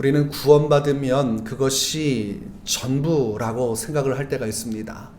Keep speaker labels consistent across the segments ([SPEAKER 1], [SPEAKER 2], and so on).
[SPEAKER 1] 우리는 구원받으면 그것이 전부라고 생각을 할 때가 있습니다.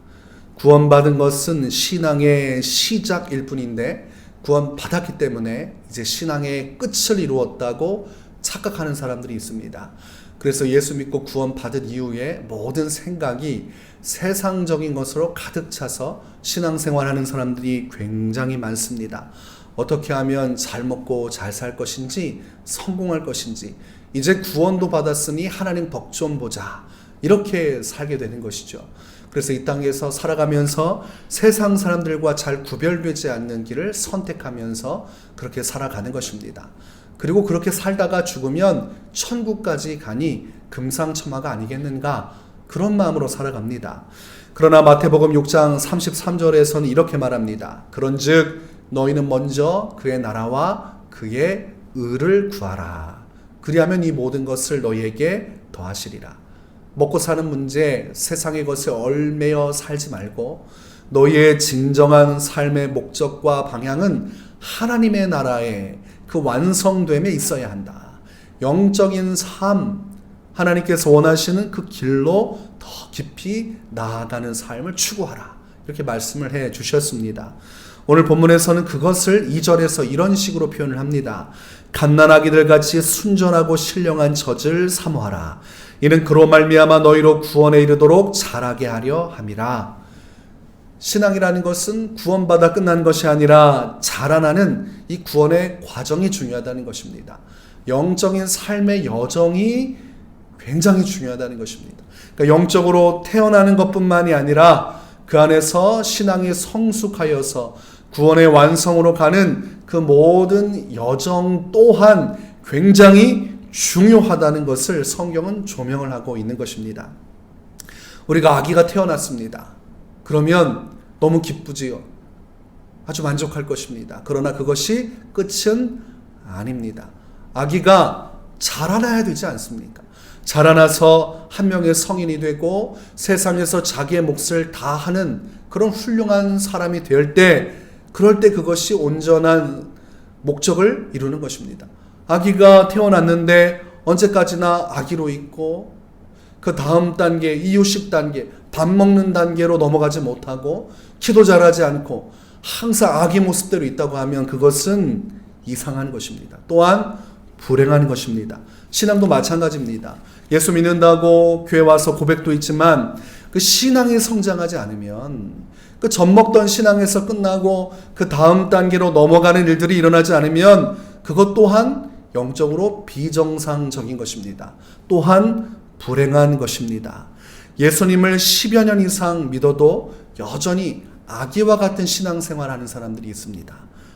[SPEAKER 1] 구원받은 것은 신앙의 시작일 뿐인데 구원받았기 때문에 이제 신앙의 끝을 이루었다고 착각하는 사람들이 있습니다. 그래서 예수 믿고 구원받은 이후에 모든 생각이 세상적인 것으로 가득 차서 신앙생활하는 사람들이 굉장히 많습니다. 어떻게 하면 잘 먹고 잘 살 것인지, 성공할 것인지, 이제 구원도 받았으니 하나님 복 좀 보자, 이렇게 살게 되는 것이죠. 그래서 이 땅에서 살아가면서 세상 사람들과 잘 구별되지 않는 길을 선택하면서 그렇게 살아가는 것입니다. 그리고 그렇게 살다가 죽으면 천국까지 가니 금상첨화가 아니겠는가, 그런 마음으로 살아갑니다. 그러나 마태복음 6장 33절에서는 이렇게 말합니다. 그런즉 너희는 먼저 그의 나라와 그의 의를 구하라. 그리하면 이 모든 것을 너희에게 더하시리라. 먹고 사는 문제, 세상의 것에 얽매여 살지 말고 너희의 진정한 삶의 목적과 방향은 하나님의 나라의 그 완성됨에 있어야 한다. 영적인 삶, 하나님께서 원하시는 그 길로 더 깊이 나아가는 삶을 추구하라, 이렇게 말씀을 해 주셨습니다. 오늘 본문에서는 그것을 2절에서 이런 식으로 표현을 합니다. 갓난아기들 같이 순전하고 신령한 젖을 사모하라. 이는 그로 말미암아 너희로 구원에 이르도록 자라게 하려 함이라. 신앙이라는 것은 구원받아 끝난 것이 아니라 자라나는 이 구원의 과정이 중요하다는 것입니다. 영적인 삶의 여정이 굉장히 중요하다는 것입니다. 그러니까 영적으로 태어나는 것뿐만이 아니라 그 안에서 신앙이 성숙하여서 구원의 완성으로 가는 그 모든 여정 또한 굉장히 중요하다는 것을 성경은 조명을 하고 있는 것입니다. 우리가 아기가 태어났습니다. 그러면 너무 기쁘지요. 아주 만족할 것입니다. 그러나 그것이 끝은 아닙니다. 아기가 자라나야 되지 않습니까? 자라나서 한 명의 성인이 되고 세상에서 자기의 몫을 다하는 그런 훌륭한 사람이 될 때, 그럴 때 그것이 온전한 목적을 이루는 것입니다. 아기가 태어났는데 언제까지나 아기로 있고 그 다음 단계, 이유식 단계, 밥 먹는 단계로 넘어가지 못하고 키도 자라지 않고 항상 아기 모습대로 있다고 하면 그것은 이상한 것입니다. 또한 불행한 것입니다. 신앙도 마찬가지입니다. 예수 믿는다고 교회 와서 고백도 있지만 그 신앙이 성장하지 않으면, 그 젖먹던 신앙에서 끝나고 그 다음 단계로 넘어가는 일들이 일어나지 않으면 그것 또한 영적으로 비정상적인 것입니다. 또한 불행한 것입니다. 예수님을 10여 년 이상 믿어도 여전히 아기와 같은 신앙생활하는 사람들이 있습니다.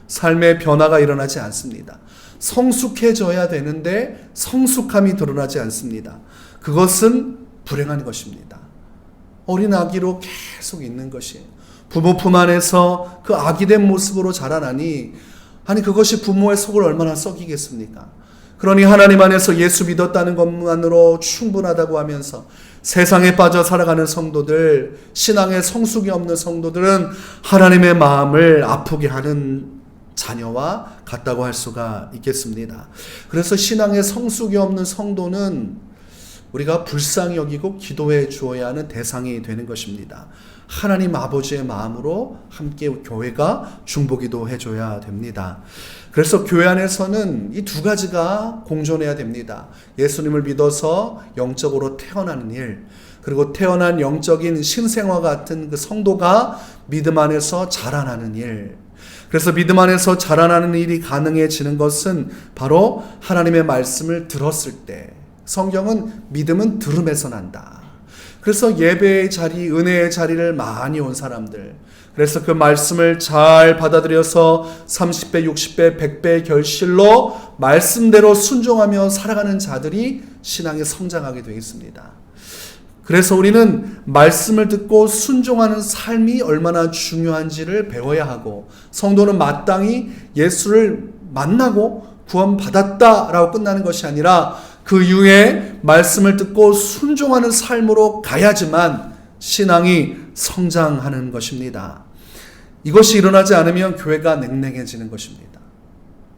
[SPEAKER 1] 삶의 변화가 일어나지 않습니다. 성숙해져야 되는데 성숙함이 드러나지 않습니다. 그것은 불행한 것입니다. 어린 아기로 계속 있는 것이에요. 부모 품 안에서 그 아기된 모습으로 자라나니, 아니 그것이 부모의 속을 얼마나 썩이겠습니까? 그러니 하나님 안에서 예수 믿었다는 것만으로 충분하다고 하면서 세상에 빠져 살아가는 성도들, 신앙의 성숙이 없는 성도들은 하나님의 마음을 아프게 하는 자녀와 같다고 할 수가 있겠습니다. 그래서 신앙의 성숙이 없는 성도는 우리가 불쌍히 여기고 기도해 주어야 하는 대상이 되는 것입니다. 하나님 아버지의 마음으로 함께 교회가 중보기도 해줘야 됩니다. 그래서 교회 안에서는 이 두 가지가 공존해야 됩니다. 예수님을 믿어서 영적으로 태어나는 일, 그리고 태어난 영적인 신생아 같은 그 성도가 믿음 안에서 자라나는 일. 그래서 믿음 안에서 자라나는 일이 가능해지는 것은 바로 하나님의 말씀을 들었을 때, 성경은 믿음은 들음에서 난다. 그래서 예배의 자리, 은혜의 자리를 많이 온 사람들, 그래서 그 말씀을 잘 받아들여서 30배, 60배, 100배의 결실로 말씀대로 순종하며 살아가는 자들이 신앙에 성장하게 되어 있습니다. 그래서 우리는 말씀을 듣고 순종하는 삶이 얼마나 중요한지를 배워야 하고, 성도는 마땅히 예수를 만나고 구원받았다라고 끝나는 것이 아니라 그 이후에 말씀을 듣고 순종하는 삶으로 가야지만 신앙이 성장하는 것입니다. 이것이 일어나지 않으면 교회가 냉랭해지는 것입니다.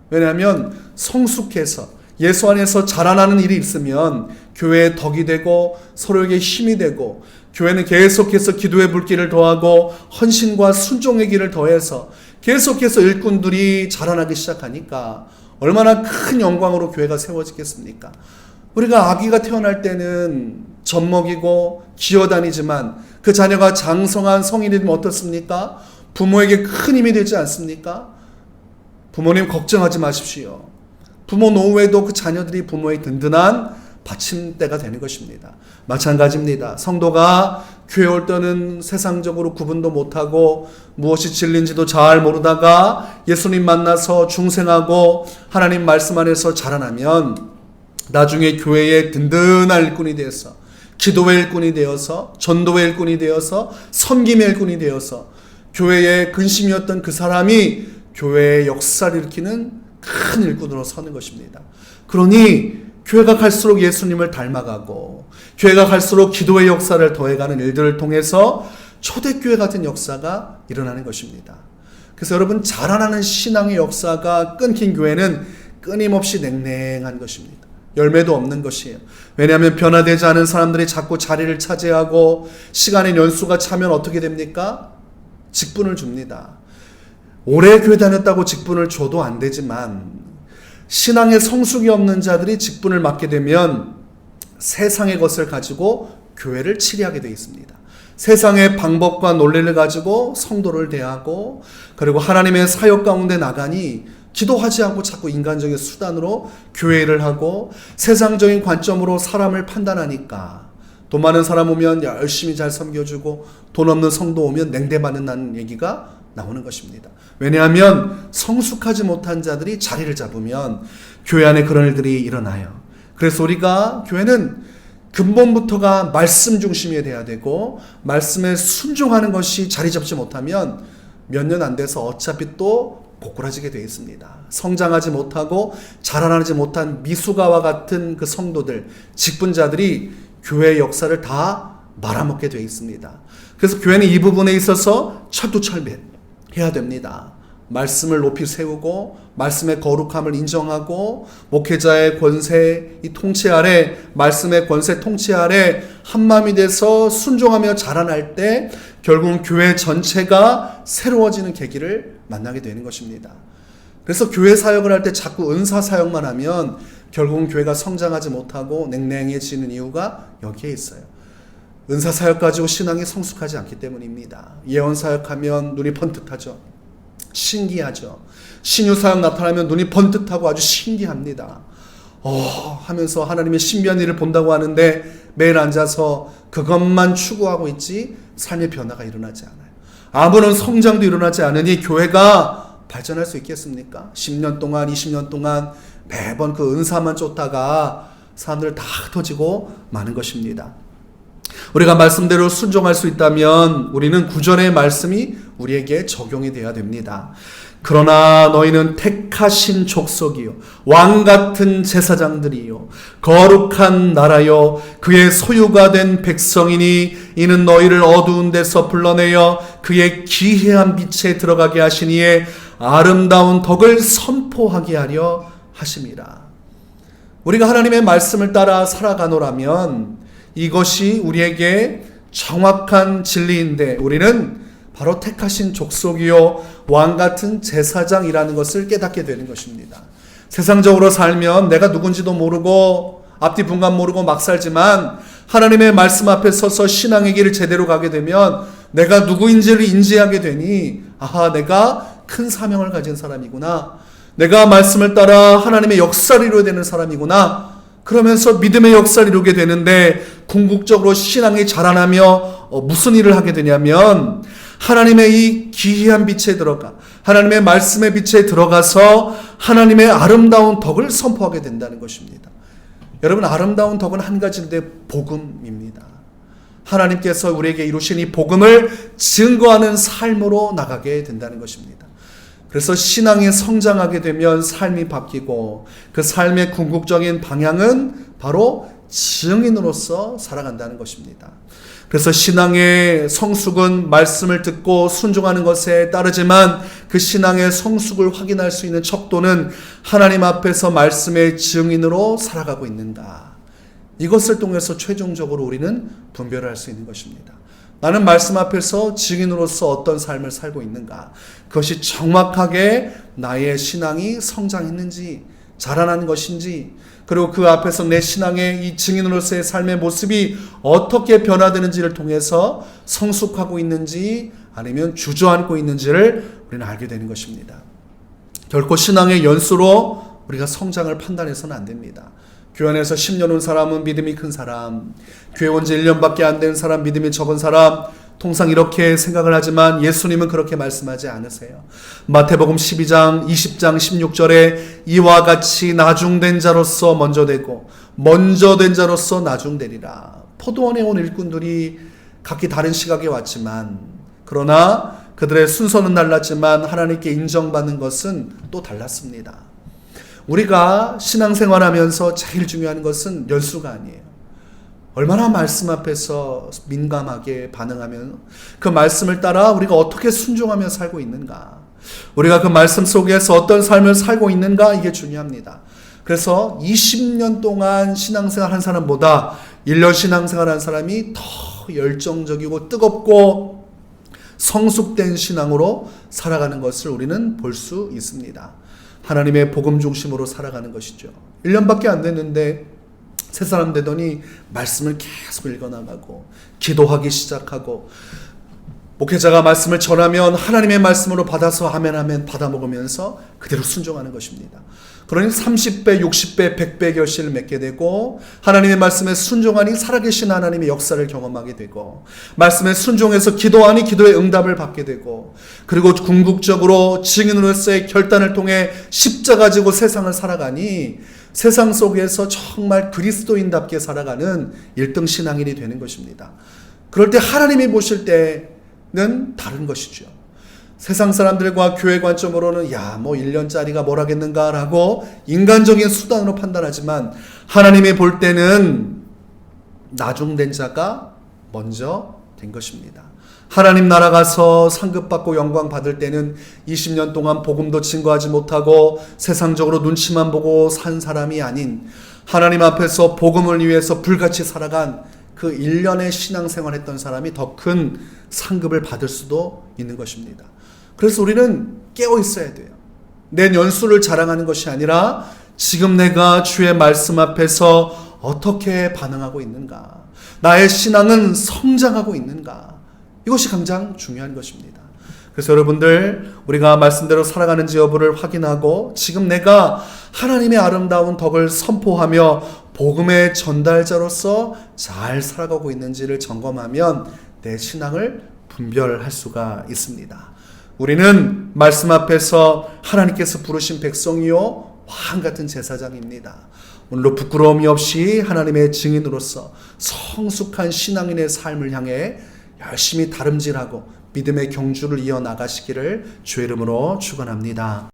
[SPEAKER 1] 왜냐하면 성숙해서 예수 안에서 자라나는 일이 있으면 교회의 덕이 되고 서로에게 힘이 되고 교회는 계속해서 기도의 불길을 더하고 헌신과 순종의 길을 더해서 계속해서 일꾼들이 자라나기 시작하니까 얼마나 큰 영광으로 교회가 세워지겠습니까? 우리가 아기가 태어날 때는 젖먹이고 기어다니지만 그 자녀가 장성한 성인이 되면 어떻습니까? 부모에게 큰 힘이 되지 않습니까? 부모님 걱정하지 마십시오. 부모 노후에도 그 자녀들이 부모의 든든한 받침대가 되는 것입니다. 마찬가지입니다. 성도가 교회 올 때는 세상적으로 구분도 못하고 무엇이 진리인지도 잘 모르다가 예수님 만나서 중생하고 하나님 말씀 안에서 자라나면 나중에 교회의 든든한 일꾼이 되어서 기도의 일꾼이 되어서 전도의 일꾼이 되어서 섬김의 일꾼이 되어서 교회의 근심이었던 그 사람이 교회의 역사를 일으키는 큰 일꾼으로 서는 것입니다. 그러니 교회가 갈수록 예수님을 닮아가고 교회가 갈수록 기도의 역사를 더해가는 일들을 통해서 초대교회 같은 역사가 일어나는 것입니다. 그래서 여러분, 자라나는 신앙의 역사가 끊긴 교회는 끊임없이 냉랭한 것입니다. 열매도 없는 것이에요. 왜냐하면 변화되지 않은 사람들이 자꾸 자리를 차지하고 시간의 연수가 차면 어떻게 됩니까? 직분을 줍니다. 오래 교회 다녔다고 직분을 줘도 안 되지만 신앙의 성숙이 없는 자들이 직분을 맡게 되면 세상의 것을 가지고 교회를 치리하게 되어 있습니다. 세상의 방법과 논리를 가지고 성도를 대하고 그리고 하나님의 사역 가운데 나가니 기도하지 않고 자꾸 인간적인 수단으로 교회를 하고 세상적인 관점으로 사람을 판단하니까 돈 많은 사람 오면 열심히 잘 섬겨주고 돈 없는 성도 오면 냉대받는다는 얘기가 나오는 것입니다. 왜냐하면 성숙하지 못한 자들이 자리를 잡으면 교회 안에 그런 일들이 일어나요. 그래서 우리가 교회는 근본부터가 말씀 중심이 돼야 되고 말씀에 순종하는 것이 자리 잡지 못하면 몇 년 안 돼서 어차피 또 고꾸라지게 되어 있습니다. 성장하지 못하고 자라나지 못한 미숙아와 같은 그 성도들, 직분자들이 교회의 역사를 다 말아먹게 되어 있습니다. 그래서 교회는 이 부분에 있어서 철두철미해야 됩니다. 말씀을 높이 세우고 말씀의 거룩함을 인정하고 목회자의 권세 이 통치 아래 말씀의 권세 통치 아래 한마음이 돼서 순종하며 자라날 때 결국은 교회 전체가 새로워지는 계기를 만나게 되는 것입니다. 그래서 교회 사역을 할 때 자꾸 은사 사역만 하면 결국은 교회가 성장하지 못하고 냉랭해지는 이유가 여기에 있어요. 은사 사역 가지고 신앙이 성숙하지 않기 때문입니다. 예언 사역하면 눈이 번뜩하죠. 신기하죠. 신유 사역 나타나면 눈이 번뜩하고 아주 신기합니다. 하면서 하나님의 신비한 일을 본다고 하는데 매일 앉아서 그것만 추구하고 있지 삶의 변화가 일어나지 않아요. 아무런 성장도 일어나지 않으니 교회가 발전할 수 있겠습니까? 10년 동안 20년 동안 매번 그 은사만 쫓다가 사람들 다 흩어지고 마는 것입니다. 우리가 말씀대로 순종할 수 있다면 우리는 구절의 말씀이 우리에게 적용이 되어야 됩니다. 그러나 너희는 택하신 족속이요 왕같은 제사장들이요 거룩한 나라요 그의 소유가 된 백성이니 이는 너희를 어두운 데서 불러내어 그의 기이한 빛에 들어가게 하시니에 아름다운 덕을 선포하게 하려 하심이라. 우리가 하나님의 말씀을 따라 살아가노라면 이것이 우리에게 정확한 진리인데 우리는 바로 택하신 족속이요 왕같은 제사장이라는 것을 깨닫게 되는 것입니다. 세상적으로 살면 내가 누군지도 모르고 앞뒤 분간 모르고 막 살지만 하나님의 말씀 앞에 서서 신앙의 길을 제대로 가게 되면 내가 누구인지를 인지하게 되니 아하, 내가 큰 사명을 가진 사람이구나. 내가 말씀을 따라 하나님의 역사를 이루어야 되는 사람이구나. 그러면서 믿음의 역사를 이루게 되는데 궁극적으로 신앙이 자라나며 무슨 일을 하게 되냐면 하나님의 이 기이한 빛에 들어가 하나님의 말씀의 빛에 들어가서 하나님의 아름다운 덕을 선포하게 된다는 것입니다. 여러분, 아름다운 덕은 한 가지인데 복음입니다. 하나님께서 우리에게 이루신 이 복음을 증거하는 삶으로 나가게 된다는 것입니다. 그래서 신앙이 성장하게 되면 삶이 바뀌고 그 삶의 궁극적인 방향은 바로 증인으로서 살아간다는 것입니다. 그래서 신앙의 성숙은 말씀을 듣고 순종하는 것에 따르지만 그 신앙의 성숙을 확인할 수 있는 척도는 하나님 앞에서 말씀의 증인으로 살아가고 있는가. 이것을 통해서 최종적으로 우리는 분별할 수 있는 것입니다. 나는 말씀 앞에서 증인으로서 어떤 삶을 살고 있는가. 그것이 정확하게 나의 신앙이 성장했는지 자라난 것인지, 그리고 그 앞에서 내 신앙의 이 증인으로서의 삶의 모습이 어떻게 변화되는지를 통해서 성숙하고 있는지 아니면 주저앉고 있는지를 우리는 알게 되는 것입니다. 결코 신앙의 연수로 우리가 성장을 판단해서는 안 됩니다. 교회 안에서 10년 온 사람은 믿음이 큰 사람, 교회 온 지 1년밖에 안 된 사람, 믿음이 적은 사람, 통상 이렇게 생각을 하지만 예수님은 그렇게 말씀하지 않으세요. 마태복음 12장 20장 16절에 이와 같이 나중된 자로서 먼저 되고 먼저 된 자로서 나중되리라. 포도원에 온 일꾼들이 각기 다른 시각에 왔지만, 그러나 그들의 순서는 달랐지만 하나님께 인정받는 것은 또 달랐습니다. 우리가 신앙생활하면서 제일 중요한 것은 연수가 아니에요. 얼마나 말씀 앞에서 민감하게 반응하면 그 말씀을 따라 우리가 어떻게 순종하며 살고 있는가, 우리가 그 말씀 속에서 어떤 삶을 살고 있는가, 이게 중요합니다. 그래서 20년 동안 신앙생활 한 사람보다 1년 신앙생활 한 사람이 더 열정적이고 뜨겁고 성숙된 신앙으로 살아가는 것을 우리는 볼 수 있습니다. 하나님의 복음 중심으로 살아가는 것이죠. 1년밖에 안 됐는데 새 사람 되더니 말씀을 계속 읽어나가고 기도하기 시작하고, 목회자가 말씀을 전하면 하나님의 말씀으로 받아서 아멘 아멘 받아 먹으면서 그대로 순종하는 것입니다. 그러니 30배, 60배, 100배 결실을 맺게 되고, 하나님의 말씀에 순종하니 살아계신 하나님의 역사를 경험하게 되고, 말씀에 순종해서 기도하니 기도의 응답을 받게 되고, 그리고 궁극적으로 증인으로서의 결단을 통해 십자가 지고 세상을 살아가니 세상 속에서 정말 그리스도인답게 살아가는 1등 신앙인이 되는 것입니다. 그럴 때 하나님이 보실 때는 다른 것이죠. 세상 사람들과 교회 관점으로는 1년짜리가 뭘 하겠는가 라고 인간적인 수단으로 판단하지만, 하나님이 볼 때는 나중된 자가 먼저 된 것입니다. 하나님 나라 가서 상급받고 영광 받을 때는 20년 동안 복음도 증거하지 못하고 세상적으로 눈치만 보고 산 사람이 아닌, 하나님 앞에서 복음을 위해서 불같이 살아간 그 1년의 신앙생활 했던 사람이 더 큰 상급을 받을 수도 있는 것입니다. 그래서 우리는 깨어 있어야 돼요. 내 연수를 자랑하는 것이 아니라 지금 내가 주의 말씀 앞에서 어떻게 반응하고 있는가, 나의 신앙은 성장하고 있는가, 이것이 가장 중요한 것입니다. 그래서 여러분들, 우리가 말씀대로 살아가는지 여부를 확인하고 지금 내가 하나님의 아름다운 덕을 선포하며 복음의 전달자로서 잘 살아가고 있는지를 점검하면 내 신앙을 분별할 수가 있습니다. 우리는 말씀 앞에서 하나님께서 부르신 백성이요 왕 같은 제사장입니다. 오늘도 부끄러움이 없이 하나님의 증인으로서 성숙한 신앙인의 삶을 향해 열심히 다름질하고 믿음의 경주를 이어나가시기를 주의 이름으로 축원합니다.